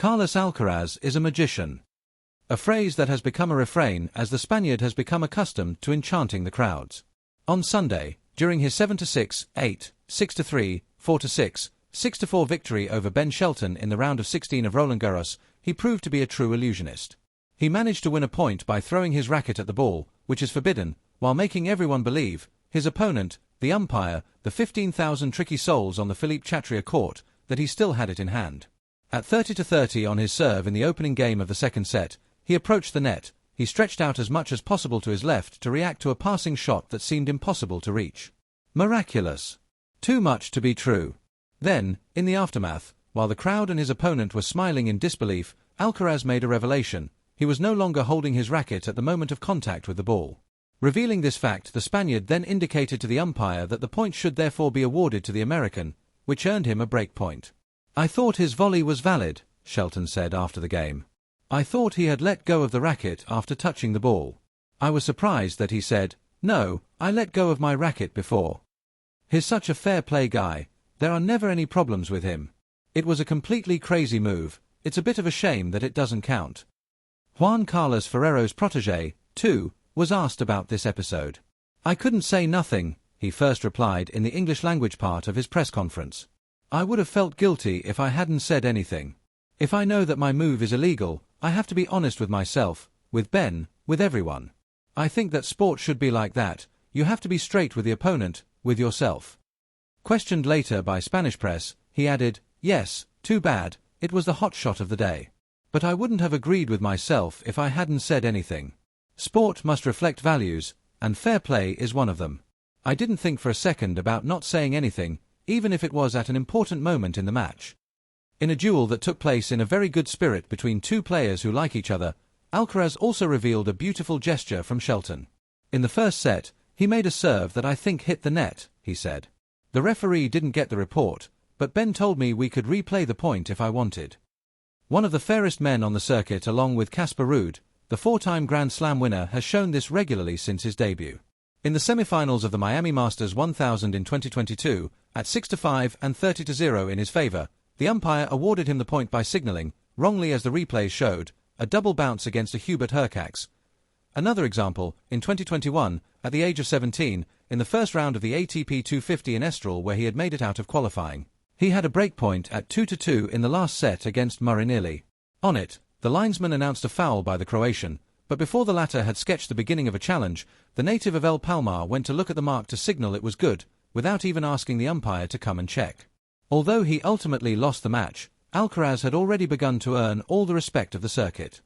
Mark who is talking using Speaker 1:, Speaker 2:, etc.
Speaker 1: Carlos Alcaraz is a magician. A phrase that has become a refrain as the Spaniard has become accustomed to enchanting the crowds. On Sunday, during his 7-6, 8, 6-3, 4-6, 6-4 victory over Ben Shelton in the round of 16 of Roland Garros, he proved to be a true illusionist. He managed to win a point by throwing his racket at the ball, which is forbidden, while making everyone believe, his opponent, the umpire, the 15,000 tricky souls on the Philippe Chatrier court, that he still had it in hand. At 30-30 on his serve in the opening game of the second set, he approached the net. He stretched out as much as possible to his left to react to a passing shot that seemed impossible to reach. Miraculous. Too much to be true. Then, in the aftermath, while the crowd and his opponent were smiling in disbelief, Alcaraz made a revelation. He was no longer holding his racket at the moment of contact with the ball. Revealing this fact, the Spaniard then indicated to the umpire that the point should therefore be awarded to the American, which earned him a break point. "I thought his volley was valid," Shelton said after the game. "I thought he had let go of the racket after touching the ball. I was surprised that he said, 'No, I let go of my racket before.' He's such a fair play guy. There are never any problems with him. It was a completely crazy move. It's a bit of a shame that it doesn't count." Juan Carlos Ferrero's protégé, too, was asked about this episode. "I couldn't say nothing," he first replied in the English-language part of his press conference. "I would have felt guilty if I hadn't said anything. If I know that my move is illegal, I have to be honest with myself, with Ben, with everyone. I think that sport should be like that. You have to be straight with the opponent, with yourself." Questioned later by Spanish press, he added, "Yes, too bad, it was the hot shot of the day. But I wouldn't have agreed with myself if I hadn't said anything. Sport must reflect values, and fair play is one of them. I didn't think for a second about not saying anything, even if it was at an important moment in the match." In a duel that took place in a very good spirit between two players who like each other, Alcaraz also revealed a beautiful gesture from Shelton. "In the first set, he made a serve that I think hit the net," he said. "The referee didn't get the report, but Ben told me we could replay the point if I wanted." One of the fairest men on the circuit along with Casper Ruud, the four-time Grand Slam winner, has shown this regularly since his debut. In the semifinals of the Miami Masters 1000 in 2022, at 6-5 and 30-0 in his favor, the umpire awarded him the point by signaling, wrongly as the replays showed, a double bounce against a Hubert Hurkacz. Another example, in 2021, at the age of 17, in the first round of the ATP 250 in Estoril where he had made it out of qualifying. He had a break point at 2-2 in the last set against Marinelli. On it, the linesman announced a foul by the Croatian, but before the latter had sketched the beginning of a challenge, the native of El Palmar went to look at the mark to signal it was good, without even asking the umpire to come and check. Although he ultimately lost the match, Alcaraz had already begun to earn all the respect of the circuit.